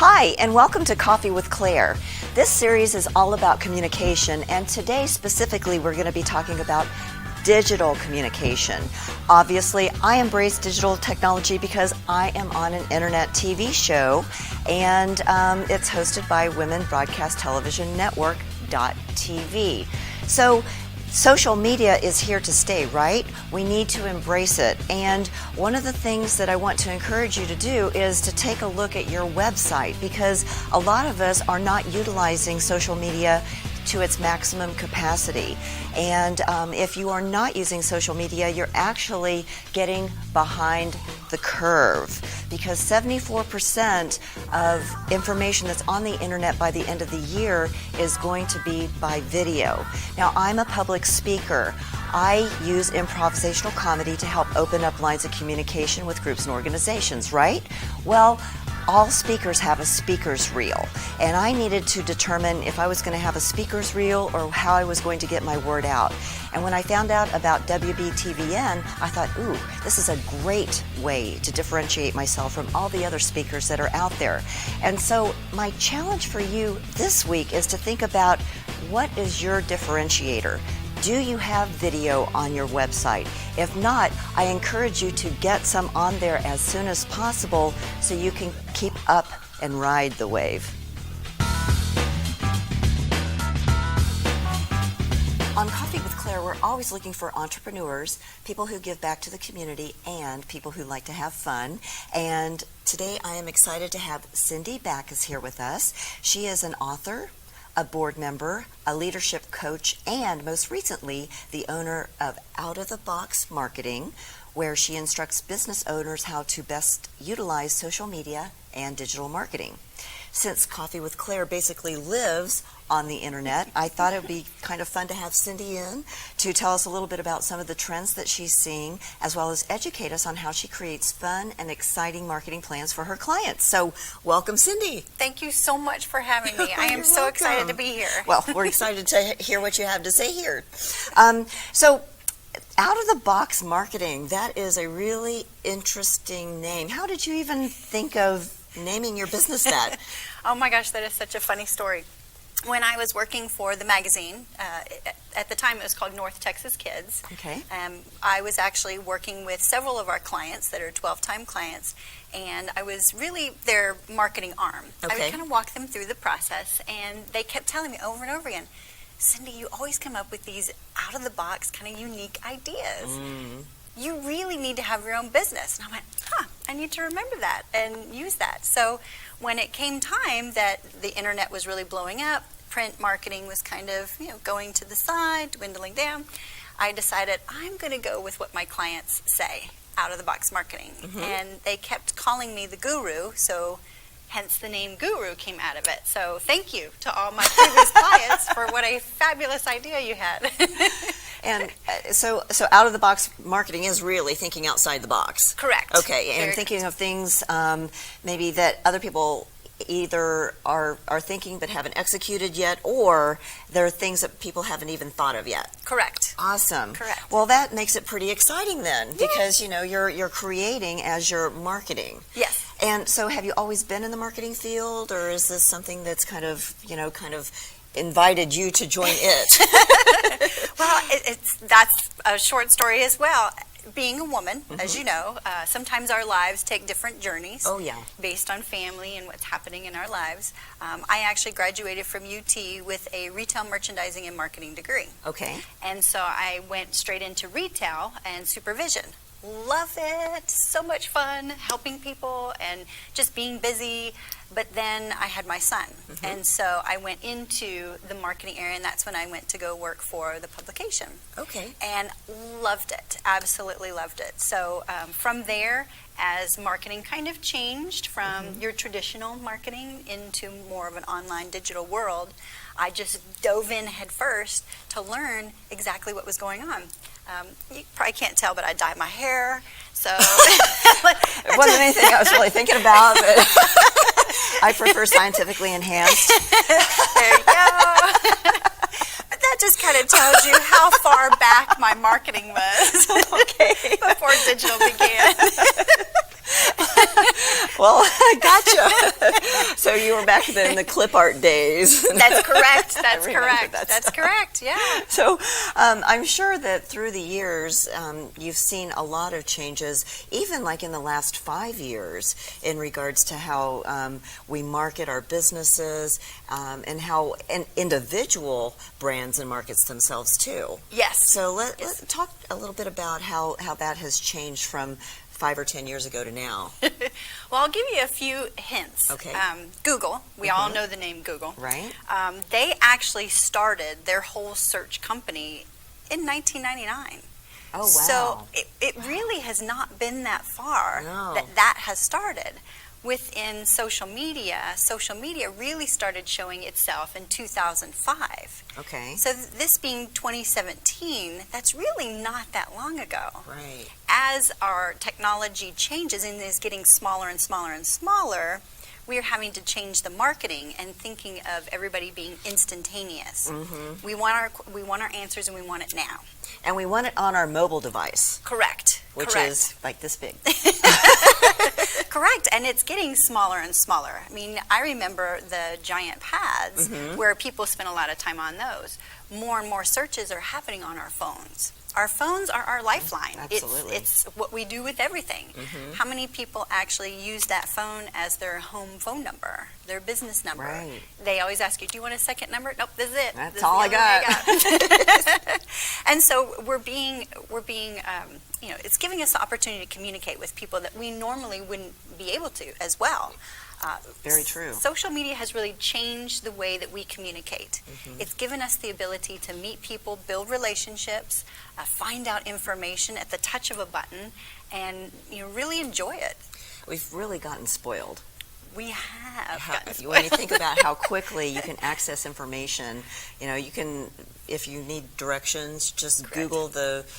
Hi, and welcome to Coffee with Claire. This series is all about communication, and today specifically we're going to be talking about digital communication. Obviously, I embrace digital technology because I am on an internet TV show, and it's hosted by Women Broadcast Television Network.tv. So social media is here to stay, right? We need to embrace it. And one of the things that I want to encourage you to do is to take a look at your website, because a lot of us are not utilizing social media to its maximum capacity. And if you are not using social media, you're actually getting behind the curve, because 74% of information that's on the internet by the end of the year is going to be by video. Now, I'm a public speaker. I use improvisational comedy to help open up lines of communication with groups and organizations, right? Well, all speakers have a speaker's reel, and I needed to determine if I was going to have a speaker's reel or how I was going to get my word out. And when I found out about WBTVN, I thought, ooh, this is a great way to differentiate myself from all the other speakers that are out there. And so my challenge for you this week is to think about, what is your differentiator? Do you have video on your website? If not, I encourage you to get some on there as soon as possible so you can keep up and ride the wave. On Coffee with Claire, we're always looking for entrepreneurs, people who give back to the community, and people who like to have fun. And today I am excited to have Cindy Baccus here with us. She is an author, a board member, a leadership coach, and most recently, the owner of Out of the Box Marketing, where she instructs business owners how to best utilize social media and digital marketing. Since Coffee with Claire basically lives on the internet, I thought it would be kind of fun to have Cindy in to tell us a little bit about some of the trends that she's seeing, as well as educate us on how she creates fun and exciting marketing plans for her clients. So welcome, Cindy. Thank you so much for having me. I am so excited to be here. Well, we're excited to hear what you have to say here. So Out of the Box Marketing, that is a really interesting name. How did you even think of naming your business that? Oh my gosh, that is such a funny story. When I was working for the magazine, at the time it was called North Texas Kids. Okay. I was actually working with several of our clients that are 12-time clients, and I was really their marketing arm. Okay. I would kind of walk them through the process, and they kept telling me over and over again, Cindy, you always come up with these out-of-the-box kind of unique ideas. Mm. You really need to have your own business. And I went, I need to remember that and use that. So when it came time that the internet was really blowing up, print marketing was kind of, going to the side, dwindling down, I decided I'm going to go with what my clients say, out of the box marketing. Mm-hmm. And they kept calling me the guru, so hence the name Guru came out of it. So thank you to all my previous clients for what a fabulous idea you had. And so out of the box marketing is really thinking outside the box. Correct. Okay, and thinking of things maybe that other people either are thinking but haven't executed yet, or there are things that people haven't even thought of yet. Correct. Awesome. Correct. Well, that makes it pretty exciting then, because you're creating as you're marketing. Yes. And so have you always been in the marketing field, or is this something that's kind of invited you to join it? Well, that's a short story as well. Being a woman, as you know, sometimes our lives take different journeys. Oh, yeah. Based on family and what's happening in our lives. I actually graduated from UT with a retail merchandising and marketing degree. Okay. And so I went straight into retail and supervision. Love it. So much fun helping people and just being busy. But then I had my son. Mm-hmm. And so I went into the marketing area, and that's when I went to go work for the publication. Okay. And loved it. Absolutely loved it. So from there, as marketing kind of changed from your traditional marketing into more of an online digital world, I just dove in head first to learn exactly what was going on. You probably can't tell, but I dyed my hair, so... It wasn't anything I was really thinking about, but I prefer scientifically enhanced. There you go. But that just kind of tells you how far back my marketing was before digital began. Well, gotcha. So you were back then in the clip art days. That's correct. That's remember correct. that That's stuff. correct. Yeah. So I'm sure that through the years, you've seen a lot of changes, even like in the last 5 years, in regards to how we market our businesses and how individual brands and markets themselves too. Yes. So let's talk a little bit about how that has changed from 5 or 10 years ago to now. Well, I'll give you a few hints. Okay. Google, we all know the name Google. Right. They actually started their whole search company in 1999. Oh, wow. So it really has not been that far No. that has started. Within social media really started showing itself in 2005. Okay. So this being 2017, that's really not that long ago. Right. As our technology changes and is getting smaller and smaller and smaller, we are having to change the marketing and thinking of everybody being instantaneous. Mm-hmm. We want our answers and we want it now. And we want it on our mobile device, Correct. which Correct. is like this big. Correct, and it's getting smaller and smaller. I mean, I remember the giant pads where people spend a lot of time on those. More and more searches are happening on our phones. Our phones are our lifeline. Absolutely. It's what we do with everything. How many people actually use that phone as their home phone number, their business number? Right. They always ask you, do you want a second number? Nope, this is it. That's This is all the I only one got. And so we're being, it's giving us the opportunity to communicate with people that we normally wouldn't be able to as well. Very true. Social media has really changed the way that we communicate. It's given us the ability to meet people, build relationships, find out information at the touch of a button, and really enjoy it. We've really gotten spoiled. We have gotten spoiled. When you think about how quickly you can access information, you can, if you need directions, just Correct. Google the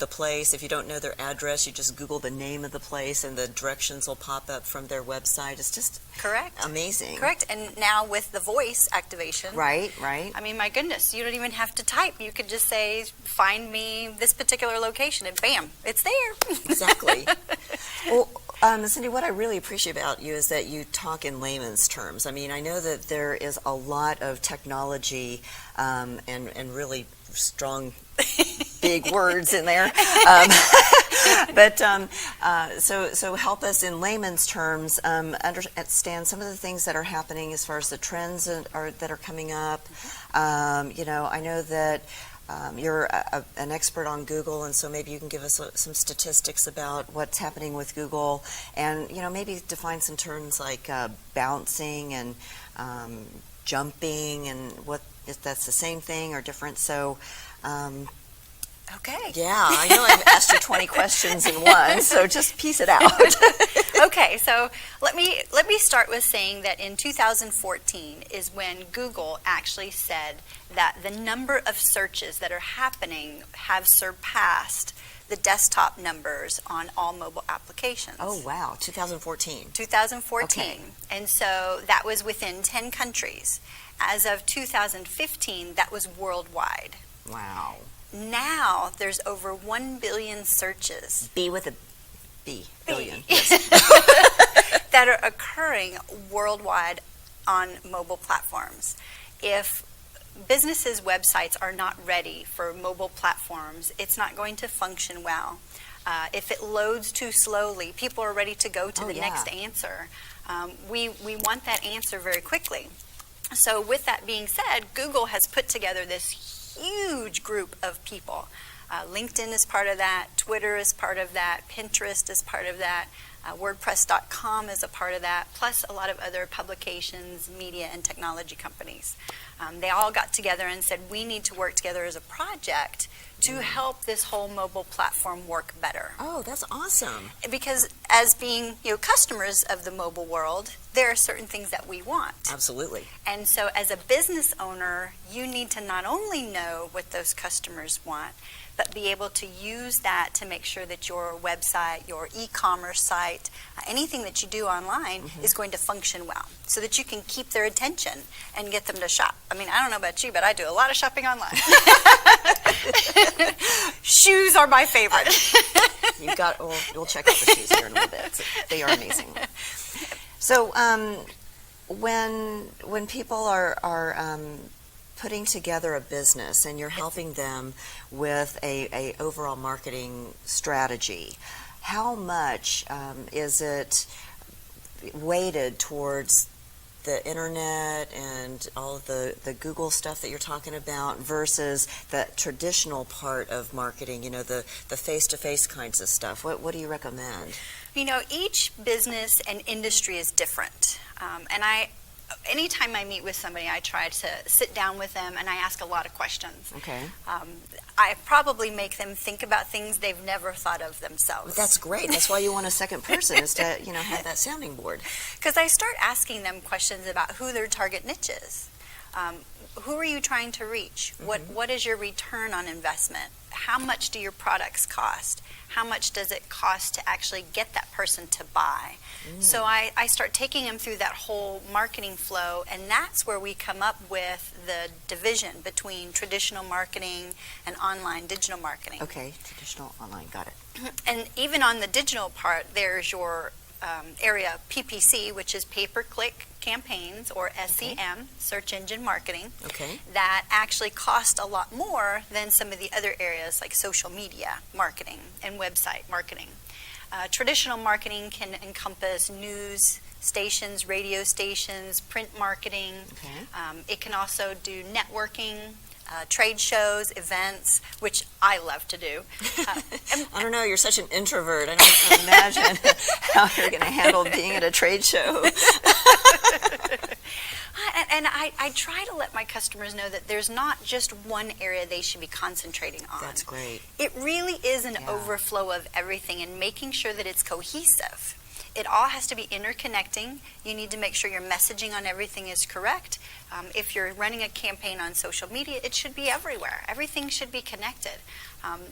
place. If you don't know their address, you just Google the name of the place and the directions will pop up from their website. It's just Correct. amazing. Correct. And now with the voice activation. Right. I mean, my goodness, you don't even have to type. You could just say, find me this particular location, and bam, it's there. Exactly. Well, Cindy, what I really appreciate about you is that you talk in layman's terms. I mean, I know that there is a lot of technology and really strong, big words in there. So help us in layman's terms understand some of the things that are happening as far as the trends that are coming up. I know that you're an expert on Google, and so maybe you can give us some statistics about what's happening with Google, and maybe define some terms like bouncing and jumping, and what if that's the same thing or different. So. Okay. Yeah, I know I've asked you 20 questions in one, so just piece it out. Okay, so let me start with saying that in 2014 is when Google actually said that the number of searches that are happening have surpassed the desktop numbers on all mobile applications. Oh, wow, 2014. 2014. Okay. And so that was within 10 countries. As of 2015, that was worldwide. Wow. Now there's over 1 billion searches B with a B, billion. that are occurring worldwide on mobile platforms. If businesses' websites are not ready for mobile platforms, it's not going to function well. If it loads too slowly, people are ready to go to the next answer. We want that answer very quickly. So with that being said, Google has put together this huge group of people. LinkedIn is part of that, Twitter is part of that, Pinterest is part of that, WordPress.com is a part of that, plus a lot of other publications, media, and technology companies. They all got together and said, we need to work together as a project to help this whole mobile platform work better. Oh, that's awesome. Because as being customers of the mobile world, there are certain things that we want. Absolutely. And so as a business owner, you need to not only know what those customers want, but be able to use that to make sure that your website, your e-commerce site, anything that you do online is going to function well, so that you can keep their attention and get them to shop. I mean, I don't know about you, but I do a lot of shopping online. Shoes are my favorite. We'll check out the shoes here in a little bit. They are amazing. So when people are putting together a business and you're helping them with a overall marketing strategy, how much is it weighted towards the internet and all of the Google stuff that you're talking about versus the traditional part of marketing, the face-to-face kinds of stuff? What do you recommend? Each business and industry is different. And anytime I meet with somebody, I try to sit down with them and I ask a lot of questions. Okay. I probably make them think about things they've never thought of themselves. Well, that's great. That's why you want a second person, is to have that sounding board. Because I start asking them questions about who their target niche is. Who are you trying to reach? What is your return on investment? How much do your products cost? How much does it cost to actually get that person to buy? So I start taking them through that whole marketing flow, and that's where we come up with the division between traditional marketing and online digital marketing. Okay, traditional online, got it. And even on the digital part, there's your area PPC, which is pay-per-click campaigns, or SEM, search engine marketing, that actually cost a lot more than some of the other areas like social media marketing and website marketing. Traditional marketing can encompass news stations, radio stations, print marketing. It can also do networking, trade shows, events, which I love to do. I don't know, you're such an introvert. I don't imagine how you're going to handle being at a trade show. And I try to let my customers know that there's not just one area they should be concentrating on. That's great. It really is an overflow of everything, and making sure that it's cohesive. It all has to be interconnecting. You need to make sure your messaging on everything is correct. If you're running a campaign on social media, it should be everywhere. Everything should be connected.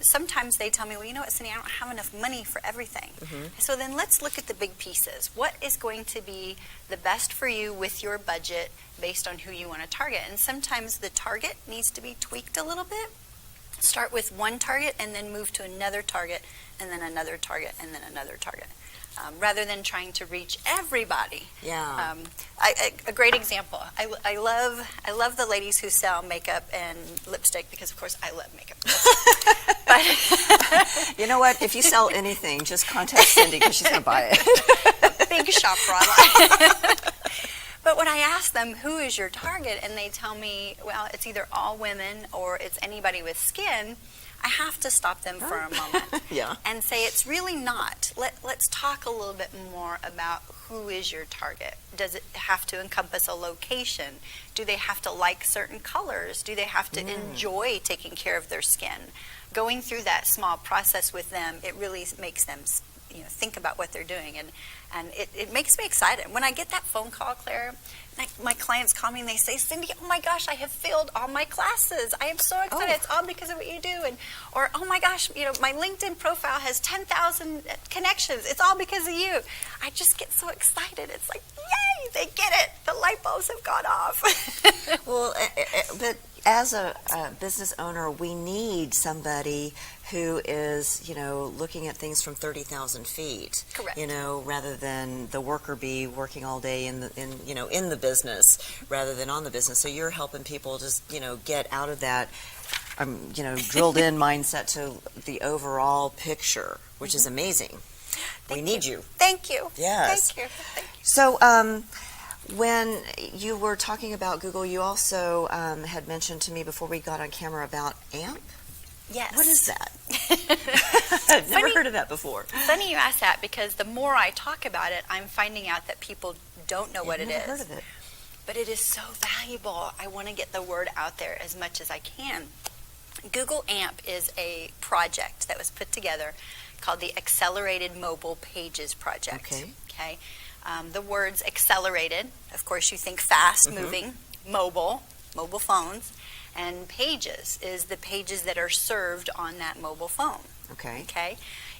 Sometimes they tell me, well, you know what, Cindy, I don't have enough money for everything. So then let's look at the big pieces. What is going to be the best for you with your budget based on who you want to target? And sometimes the target needs to be tweaked a little bit. Start with one target and then move to another target, and then another target, and then another target. Rather than trying to reach everybody. Yeah. A great example. I love the ladies who sell makeup and lipstick, because of course I love makeup. But you know what? If you sell anything, just contact Cindy, because she's going to buy it. Big shopper online. But when I ask them, who is your target, and they tell me, well, it's either all women or it's anybody with skin, I have to stop them for a moment and say, it's really not. Let's talk a little bit more about who is your target. Does it have to encompass a location? Do they have to like certain colors? Do they have to enjoy taking care of their skin? Going through that small process with them, it really makes them think about what they're doing, and it makes me excited. When I get that phone call, Claire, my clients call me and they say, Cindy, oh my gosh, I have failed all my classes. I am so excited. It's all because of what you do. Or oh my gosh, my LinkedIn profile has 10,000 connections. It's all because of you. I just get so excited. It's like, yay, they get it. The light bulbs have gone off. Well, but as a business owner, we need somebody who is, looking at things from 30,000 feet. Correct. Rather than the worker bee working all day in the business rather than on the business. So you're helping people just, get out of that, drilled in mindset to the overall picture, which is amazing. We need you. Thank you. Yes. Thank you. So, when you were talking about Google, you also had mentioned to me before we got on camera about AMP. Yes. What is that? I've never heard of that before. Funny you ask that, because the more I talk about it, I'm finding out that people don't know what it is. I've never heard of it. But it is so valuable. I want to get the word out there as much as I can. Google AMP is a project that was put together called the Accelerated Mobile Pages Project. Okay. The words accelerated, of course you think fast moving, mobile phones. And pages is the pages that are served on that mobile phone. Okay. Okay?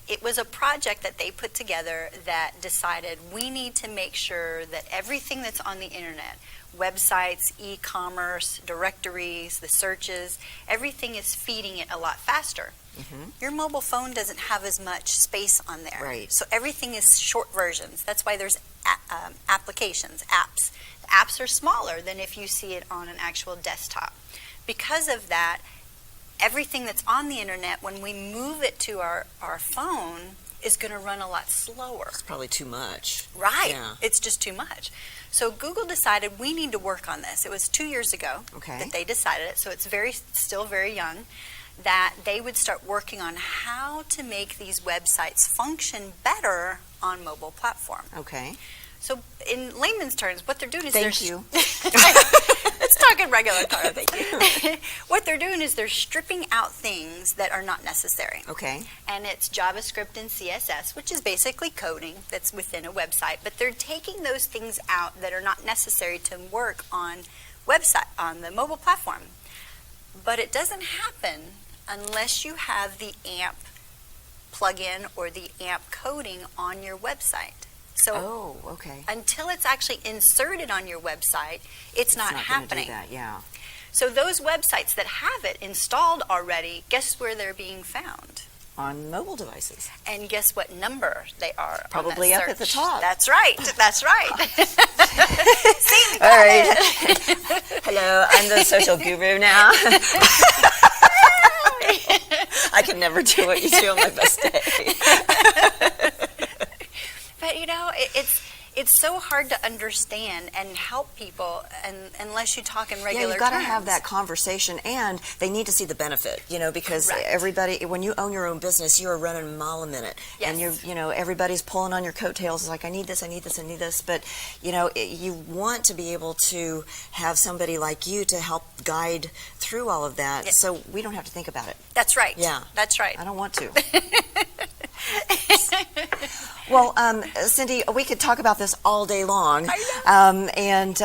It was a project that they put together that decided we need to make sure that everything that's on the internet, websites, e-commerce, directories, the searches, everything is feeding it a lot faster. Mm-hmm. Your mobile phone doesn't have as much space on there. Right. So everything is short versions. That's why there's applications, apps. The apps are smaller than if you see it on an actual desktop. Because of that, everything that's on the internet, when we move it to our phone, is going to run a lot slower. It's probably too much. Right. Yeah. It's just too much. So Google decided we need to work on this. It was 2 years ago that they decided it, so it's still very young, that they would start working on how to make these websites function better on mobile platform. Okay. So in layman's terms, what they're doing is Thank you. Let's talk in regular terms. Thank you. What they're doing is they're stripping out things that are not necessary. Okay. And it's JavaScript and CSS, which is basically coding that's within a website. But they're taking those things out that are not necessary to work on the mobile platform. But it doesn't happen unless you have the AMP plugin or the AMP coding on your website. So until it's actually inserted on your website, it's not happening. Gonna do that, yeah. So those websites that have it installed already, guess where they're being found? On mobile devices. And guess what number they are? Probably on that up at the top. That's right. That's right. See, all right. Hello, I'm the social guru now. I can never do what you do on my best day. But you know, it's so hard to understand and help people, and unless you talk in regular Yeah, you've got terms. to have that conversation, and they need to see the benefit, because Correct. everybody, when you own your own business, you are running a mile a minute. Yes. And everybody's pulling on your coattails. It's like, I need this, I need this, I need this. But, you want to be able to have somebody like you to help guide through all of that, so we don't have to think about it. That's right. Yeah. That's right. I don't want to. Well, Cindy, we could talk about this all day long. I know. And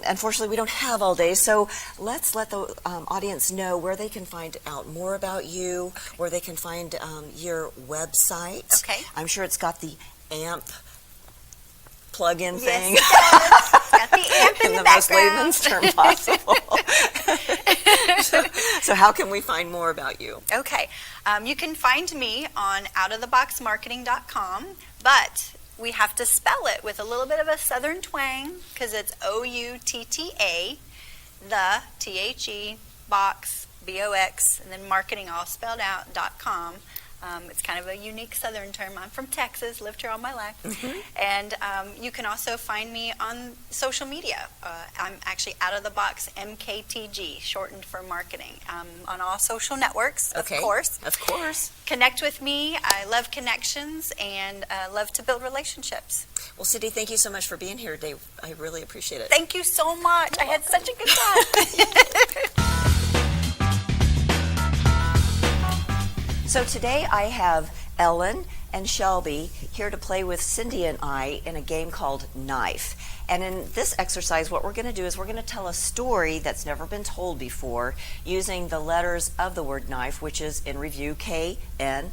unfortunately, we don't have all day. So let's let the audience know where they can find out more about you, where they can find your website. Okay. I'm sure it's got the AMP plug-in thing. Yes, it's got the AMP in the most background. layman's term possible. So how can we find more about you? Okay. You can find me on outoftheboxmarketing.com, but we have to spell it with a little bit of a southern twang because it's OUTTA, the THE, box, BOX, and then marketing all spelled out, .com. It's kind of a unique southern term. I'm from Texas, lived here all my life. Mm-hmm. And you can also find me on social media. I'm actually Out of the Box MKTG, shortened for marketing, on all social networks, of course. Of course. Connect with me. I love connections and love to build relationships. Well, Cindy, thank you so much for being here today. I really appreciate it. Thank you so much. I had such a good time. So today I have Ellen and Shelby here to play with Cindy and I in a game called Knife. And in this exercise, what we're going to do is we're going to tell a story that's never been told before using the letters of the word knife, which is in review KNIFE.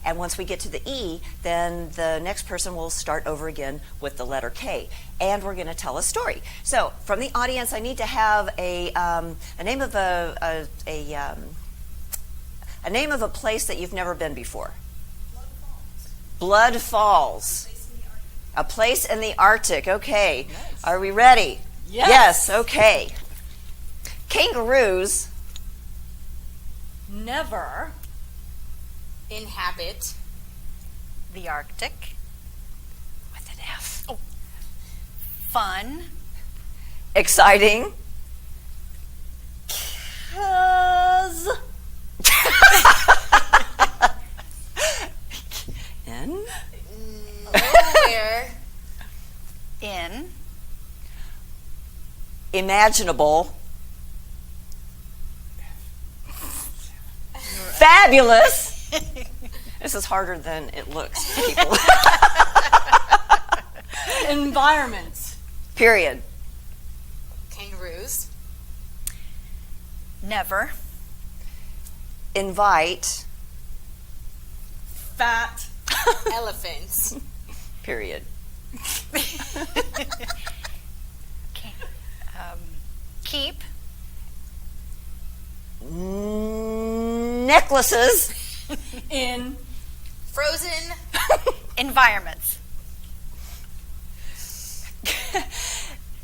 And once we get to the E, then the next person will start over again with the letter K. And we're going to tell a story. So from the audience, I need to have a name of a name of a place that you've never been before. Blood Falls. A place in the Arctic. Okay. Nice. Are we ready? Yes. Okay. Kangaroos never inhabit the Arctic with an F. Oh. Fun. Exciting. 'Cause In nowhere in imaginable. Fabulous. This is harder than it looks, people. environment. Period. Kangaroos Never. Invite. Fat elephants. Period. Okay. Keep. Necklaces. In Frozen. Environments.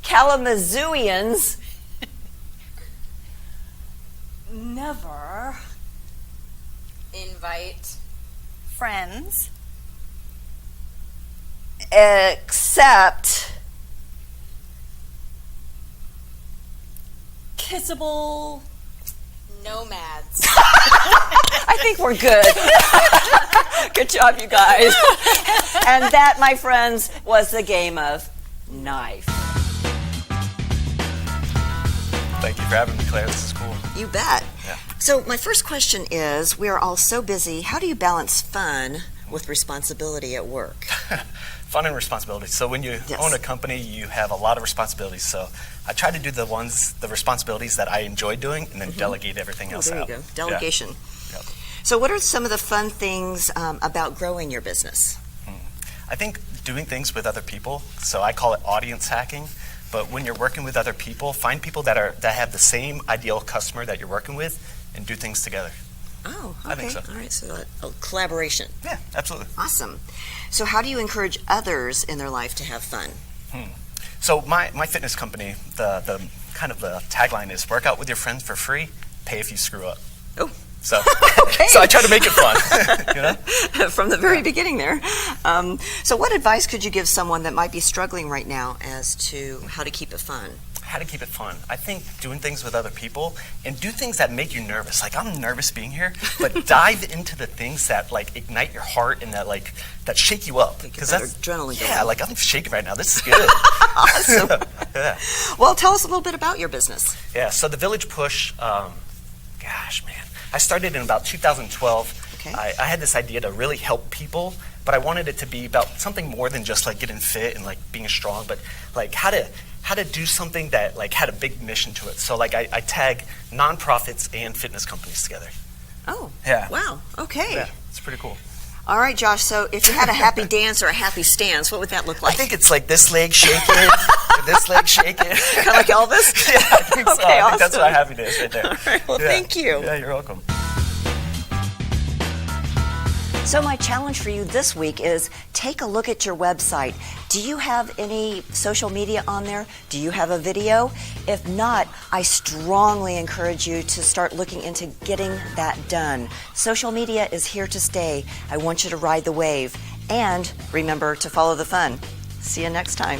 Kalamazooians. never invite Friends. Except kissable nomads. I think we're good. Good job, you guys. And that, my friends, was the game of knife. Thank you for having me, Claire. This is cool. You bet. Yeah. So my first question is, we are all so busy. How do you balance fun with responsibility at work? Fun and responsibility. So when you Yes. own a company, you have a lot of responsibilities. So I try to do the responsibilities that I enjoy doing, and then delegate everything else There you out. go. Delegation. Yeah. Yep. So what are some of the fun things about growing your business? I think doing things with other people. So I call it audience hacking. But when you're working with other people, find people that have the same ideal customer that you're working with, and do things together. Oh, okay. I think so. All right, so collaboration. Yeah, absolutely. Awesome. So how do you encourage others in their life to have fun? So my fitness company, the kind of the tagline is work out with your friends for free, pay if you screw up. Oh, So, Okay. so I try to make it fun. You know? from the very beginning there. So what advice could you give someone that might be struggling right now as to how to keep it fun? How to keep it fun. I think doing things with other people and do things that make you nervous. Like, I'm nervous being here, but dive into the things that like ignite your heart and that shake you up. Get that that's adrenaline yeah, going. like I'm shaking right now. This is good. Awesome. Yeah. Well, tell us a little bit about your business. Yeah. So the Village Push, gosh, man, I started in about 2012. Okay. I had this idea to really help people, but I wanted it to be about something more than just like getting fit and like being strong, but like how to do something that like had a big mission to it. So like I tag nonprofits and fitness companies together. Oh, Yeah. wow. Okay. Yeah, it's pretty cool. All right, Josh. So if you had a happy dance or a happy stance, what would that look I like? think it's like this leg shaking, this leg shaking. Kind of like Elvis? Yeah, I think so. Okay, I think that's awesome. what happiness right there. All right, well, Yeah. thank you. Yeah, you're welcome. So my challenge for you this week is take a look at your website. Do you have any social media on there? Do you have a video? If not, I strongly encourage you to start looking into getting that done. Social media is here to stay. I want you to ride the wave. And remember to follow the fun. See you next time.